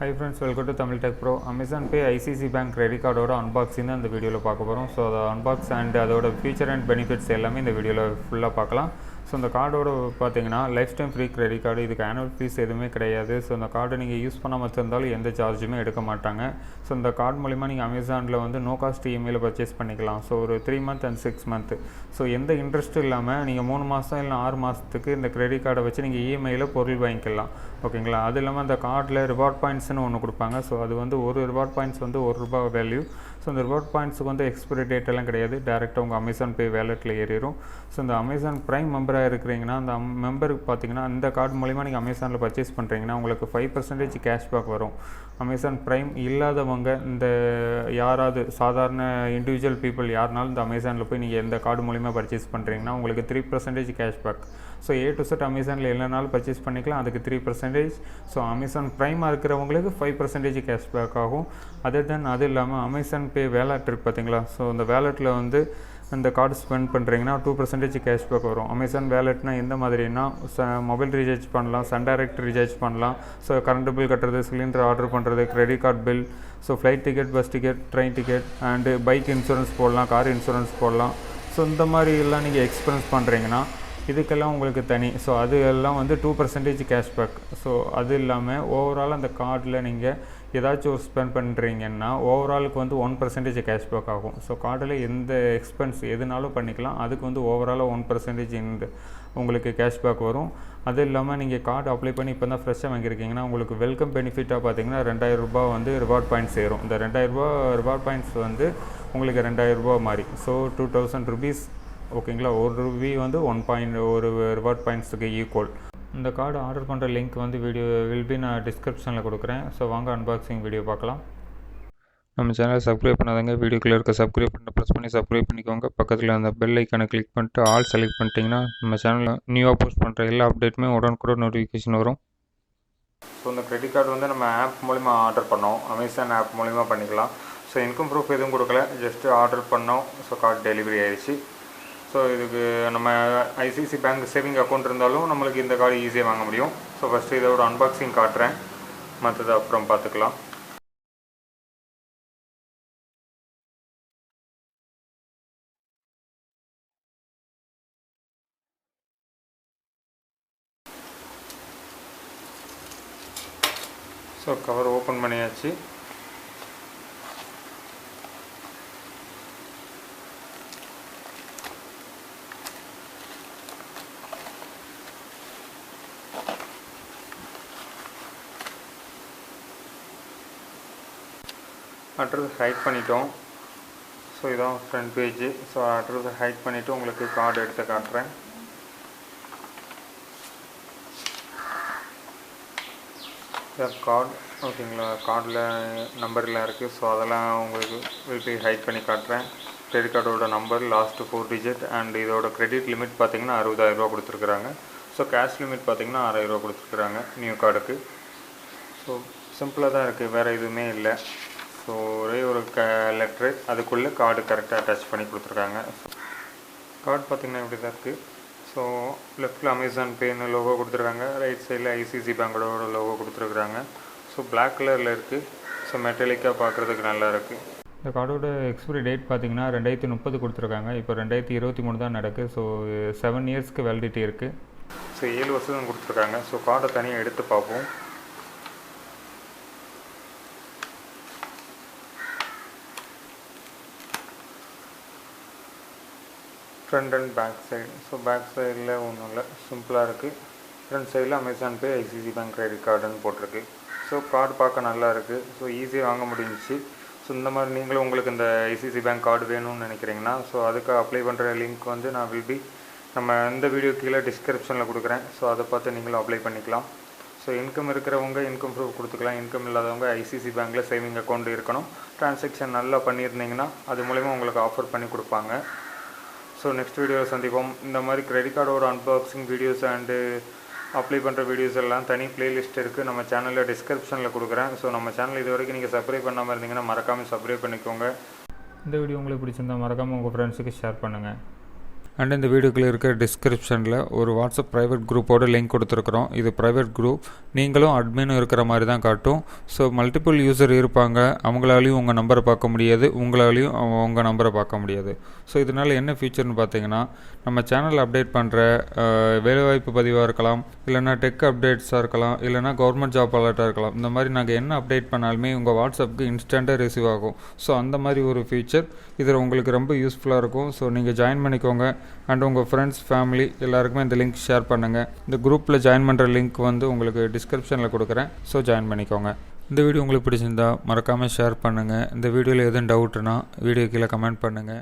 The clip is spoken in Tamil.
Hi friends, welcome to Tamil Techpro. Amazon Pay ICICI Bank credit card unboxing இந்த வீடியோவில் பார்க்க போகிறோம். ஸோ அதை அன்பாக்ஸ் அண்ட் அதோட ஃபீச்சர் அண்ட் பெனிஃபிட்ஸ் எல்லாமே இந்த வீடியோவில் ஃபுல்லாக பார்க்கலாம். ஸோ இந்த கார்டோட பார்த்தீங்கன்னா life time free credit card, இதுக்கு ஆனுவல் ஃபீஸ் எதுவுமே கிடையாது. ஸோ இந்த கார்டை நீங்கள் யூஸ் பண்ணாமல் வச்சிருந்தாலும் எந்த சார்ஜுமே எடுக்க மாட்டாங்க. ஸோ இந்த கார்டு மூலிமா நீங்கள் அமேசானில் வந்து நோ காஸ்ட் இஎம்ஐயில் பர்ச்சேஸ் பண்ணிக்கலாம். ஸோ ஒரு 3 month அண்ட் 6 month. ஸோ எந்த இன்ட்ரெஸ்ட்டும் இல்லாமல் நீங்கள் 3 மாதம் இல்லை 6 மாதத்துக்கு இந்த கிரெடிட் கார்டை வச்சு நீங்கள் இஎம்ஐயில் பொருள் வாங்கிக்கலாம். ஓகேங்களா? அது இல்லாமல் அந்த கார்டில் ரிவார்ட் பாயிண்ட்ஸ்னு ஒன்று கொடுப்பாங்க. ஸோ அது வந்து ஒரு ரிவார்ட் பாயிண்ட்ஸ் வந்து ₹1 வேல்யூ. ஸோ இந்த ரிவார்ட் பாயிண்ட்ஸுக்கு வந்து எக்ஸ்பைரி டேட் எல்லாம் கிடையாது. டேரெக்டாக உங்கள் அமேசான் பே வேலெட்டில் ஏறிடும். ஸோ இந்த அமேசான் ப்ரைம் மெம்பராக இருக்கிறீங்கன்னா அந்த மெம்பருக்கு பார்த்தீங்கன்னா இந்த கார்டு மூலிமா நீங்கள் அமேசானில் பர்ச்சேஸ் பண்ணுறீங்கன்னா உங்களுக்கு 5% கேஷ்பேக் வரும். அமேசான் ப்ரைம் இல்லாதவங்க இந்த யாராவது சாதாரண இண்டிவிஜுவல் பீப்புள் யாருனாலும் இந்த அமேசானில் போய் நீங்கள் எந்த கார்டு மூலிமா பர்ச்சேஸ் பண்ணுறீங்கன்னா உங்களுக்கு 3% cashback. So A to Z அமேசானில் எல்லானாலும் பர்ச்சேஸ் பண்ணிக்கலாம், அதுக்கு 3%. ஸோ அமேசான் ப்ரைமாக இருக்கிறவங்களுக்கு 5% கேஷ்பேக் ஆகும். அது இல்லாமல் அமேசான் பே வேலெட் இருக்குது பார்த்தீங்களா? ஸோ இந்த வேலெட்டில் வந்து இந்த கார்டு ஸ்பெண்ட் பண்ணுறீங்கன்னா 2% கேஷ்பேக் வரும். அமேசான் வேலெட்னா எந்த மாதிரினா மொபைல் ரீசார்ஜ் பண்ணலாம், சன் டைரக்ட் ரீசார்ஜ் பண்ணலாம். ஸோ கரண்ட் பில் கட்டுறது, சிலிண்டர் ஆர்டர் பண்ணுறது, credit card bill, so flight ticket, bus ticket, train ticket and bike insurance போடலாம், கார் இன்சூரன்ஸ் போடலாம். ஸோ இந்த மாதிரி எல்லாம் நீங்கள் எக்ஸ்பென்ஸ் பண்ணுறீங்கன்னா இதுக்கெல்லாம் உங்களுக்கு தனி. ஸோ அது எல்லாம் வந்து 2% கேஷ்பேக். ஸோ அது இல்லாமல் ஓவரால் அந்த கார்டில் நீங்கள் ஏதாச்சும் ஒரு ஸ்பெண்ட் பண்ணுறீங்கன்னா ஓவராலுக்கு வந்து 1% கேஷ்பேக் ஆகும். ஸோ கார்டில் எந்த எக்ஸ்பென்ஸ் எதுனாலும் பண்ணிக்கலாம், அதுக்கு வந்து ஓவராலாக 1% உங்களுக்கு கேஷ்பேக் வரும். அது இல்லாமல் நீங்கள் கார்டு அப்ளை பண்ணி இப்போ தான் ஃப்ரெஷ்ஷாக வாங்கியிருக்கீங்கன்னா உங்களுக்கு வெல்கம் பெனிஃபிட்டாக பார்த்தீங்கன்னா ₹2000 வந்து ரிவார்ட் பாயிண்ட்ஸ் சேரும். இந்த ₹2000 ரிவார்ட் பாயிண்ட்ஸ் வந்து உங்களுக்கு ₹2000 மாதிரி. ஸோ ₹2000. ஓகேங்களா? ₹1 வந்து ஒரு ரிவார்ட் பாயிண்ட்ஸுக்கு ஈக்குவல். இந்த கார்டு ஆர்டர் பண்ணுற லிங்க் வந்து நான் டிஸ்கிரிப்ஷனில் கொடுக்குறேன். ஸோ வாங்க அன்பாக்சிங் வீடியோ பார்க்கலாம். நம்ம சேனலை சப்ஸ்கிரைப் பண்ணாதங்க, வீடியோக்குள்ளே இருக்க சப்ஸ்கிரைப் பண்ண ப்ரெஸ் பண்ணி சப்ஸ்கிரைப் பண்ணிக்கோங்க. பக்கத்தில் அந்த பெல் ஐக்கானை கிளிக் பண்ணிட்டு ஆல் செலக்ட் பண்ணிட்டீங்கன்னா நம்ம சேனலில் நியூவாக போஸ்ட் பண்ணுற எல்லா அப்டேட்டுமே உடனுக்குடன் நோட்டிஃபிகேஷன் வரும். ஸோ இந்த கிரெடிட் கார்டு வந்து நம்ம ஆப் மூலிமா ஆர்டர் பண்ணோம், அமேசான் ஆப் மூலிமா பண்ணிக்கலாம். ஸோ இன்கம் ப்ரூஃப் எதுவும் கொடுக்கல, ஜஸ்ட்டு ஆர்டர் பண்ணோம். ஸோ கார்டு டெலிவரி ஆயிடுச்சு. ஸோ இதுக்கு நம்ம ஐசிஐசி பேங்க் சேவிங் அக்கௌண்ட் இருந்தாலும் நம்மளுக்கு இந்த கார்டு ஈஸியாக வாங்க முடியும். ஸோ ஃபஸ்ட்டு இதோட அன்பாக்சிங் காட்டுறேன், மற்றது அப்புறம் பார்த்துக்கலாம். ஸோ கவர் ஓப்பன் பண்ணியாச்சு. அட்ரஸ் ஹைட் பண்ணிட்டோம். ஸோ இதான் ஃப்ரண்ட் பேஜ். ஸோ அட்ரஸை ஹைட் பண்ணிவிட்டு உங்களுக்கு கார்டு எடுத்து காட்டுறேன். கார்டு ஓகேங்களா? கார்டில் நம்பர்லாம் இருக்குது. ஸோ அதெல்லாம் உங்களுக்கு வீட்டு ஹைட் பண்ணி காட்டுறேன். கிரெடிட் கார்டோட நம்பர், லாஸ்ட்டு 4 digit அண்ட் இதோட கிரெடிட் லிமிட் பார்த்திங்கன்னா ₹60,000 கொடுத்துருக்குறாங்க. ஸோ கேஷ் லிமிட் பார்த்திங்கன்னா ₹6,000 கொடுத்துருக்குறாங்க நியூ கார்டுக்கு. ஸோ சிம்பிளாக தான் இருக்குது, வேறு எதுவுமே இல்லை. ஸோ ஒரே ஒரு லெட்ரு, அதுக்குள்ளே கார்டு கரெக்டாக அட்டாச் பண்ணி கொடுத்துருக்காங்க. கார்டு பார்த்திங்கன்னா இப்படி தான் இருக்குது. ஸோ லெஃப்ட்டில் அமேசான் பேன்னு லோகோ கொடுத்துருக்காங்க, ரைட் சைடில் ஐசிஐசி பேங்கோட லோகோ கொடுத்துருக்குறாங்க. ஸோ பிளாக் கலரில் இருக்குது. ஸோ மெட்டாலிக்காக பார்க்குறதுக்கு நல்லா இருக்குது. இந்த கார்டோட எக்ஸ்பைரி டேட் பார்த்திங்கன்னா 2030 கொடுத்துருக்காங்க. இப்போ 2023 தான் நடக்குது. ஸோ 7 yearsக்கு வேலிடிட்டி இருக்குது. ஸோ 7 வருஷம் கொடுத்துருக்காங்க. ஸோ கார்டை தனியாக எடுத்து பார்ப்போம். Front and back side. So back சைடில் ஒன்றும் இல்லை, சிம்பிளாக இருக்குது. ஃப்ரண்ட் சைடில் Amazon Pay ICICI bank credit கார்டுன்னு போட்டிருக்கு. ஸோ கார்டு பார்க்க நல்லா இருக்குது. ஸோ ஈஸியாக வாங்க முடிஞ்சிச்சு. ஸோ இந்த மாதிரி நீங்களும் உங்களுக்கு இந்த ஐசிஐசி பேங்க் கார்டு வேணும்னு நினைக்கிறீங்கன்னா ஸோ அதுக்கு அப்ளை பண்ணுற லிங்க் வந்து நான் நம்ம இந்த வீடியோ கீழே டிஸ்கிரிப்ஷனில் கொடுக்குறேன். ஸோ அதை பார்த்து நீங்களும் அப்ளை பண்ணிக்கலாம். ஸோ இன்கம் இருக்கிறவங்க இன்கம் ப்ரூஃப் கொடுத்துக்கலாம். இன்கம் இல்லாதவங்க ஐசிஐசி பேங்க்கில் சேவிங் அக்கௌண்ட் இருக்கணும். ட்ரான்சாக்ஷன் நல்லா பண்ணியிருந்தீங்கன்னா அது மூலிமா உங்களுக்கு ஆஃபர் பண்ணி கொடுப்பாங்க. ஸோ நெக்ஸ்ட் வீடியோவில் சந்திப்போம். இந்த மாதிரி கிரெடிட் கார்டோட அன்பாக்சிங் வீடியோஸ் அண்டு அப்ளை பண்ணுற வீடியோஸ் எல்லாம் தனி பிளேலிஸ்ட் இருக்குது, நம்ம சேனலில் டிஸ்கிரிப்ஷனில் கொடுக்குறேன். ஸோ நம்ம சேனல் இது வரைக்கும் நீங்கள் சப்ஸ்கிரைப் பண்ணாமல் இருந்தீங்கன்னா மறக்காமல் சப்ஸ்கிரைப் பண்ணிக்கோங்க. இந்த வீடியோ உங்களுக்கு பிடிச்சிருந்தால் மறக்காமல் உங்கள் ஃப்ரெண்ட்ஸுக்கு ஷேர் பண்ணுங்கள். அண்ட் இந்த வீடியோக்குள்ளே இருக்கிற டிஸ்கிரிப்ஷனில் ஒரு வாட்ஸ்அப் ப்ரைவேட் குரூப்போட லிங்க் கொடுத்துருக்குறோம். இது ப்ரைவேட் குரூப், நீங்களும் அட்மினும் இருக்கிற மாதிரி தான் காட்டும். ஸோ மல்டிபிள் யூசர் இருப்பாங்க, அவங்களாலையும் உங்கள் நம்பரை பார்க்க முடியாது, உங்களாலையும் உங்கள் நம்பரை பார்க்க முடியாது. ஸோ இதனால் என்ன ஃபீச்சர்னு பார்த்தீங்கன்னா, நம்ம சேனல் அப்டேட் பண்ணுற வேலைவாய்ப்பு பதிவாக இருக்கலாம், இல்லைனா டெக் அப்டேட்ஸாக இருக்கலாம், இல்லைனா கவர்மெண்ட் ஜாப் அலர்ட்டாக இருக்கலாம். இந்த மாதிரி நாங்கள் என்ன அப்டேட் பண்ணாலுமே உங்கள் வாட்ஸ்அப்புக்கு இன்ஸ்டண்ட்டாக ரிசீவ் ஆகும். ஸோ அந்த மாதிரி ஒரு ஃபீச்சர் இதில் உங்களுக்கு ரொம்ப யூஸ்ஃபுல்லாக இருக்கும். ஸோ நீங்கள் ஜாயின் பண்ணிக்கோங்க. அண்ட் உங்கள் ஃப்ரெண்ட்ஸ், ஃபேமிலி எல்லாருக்குமே இந்த லிங்க் ஷேர் பண்ணுங்கள். இந்த குரூப்பில் ஜாயின் பண்ணுற லிங்க் வந்து உங்களுக்கு டிஸ்கிரிப்ஷனில் கொடுக்குறேன். ஸோ ஜாயின் பண்ணிக்கோங்க. இந்த வீடியோ உங்களுக்கு பிடிச்சிருந்தா மறக்காமல் ஷேர் பண்ணுங்கள். இந்த வீடியோவில் எதுவும் டவுட்னா வீடியோ கீழே கமெண்ட் பண்ணுங்கள்.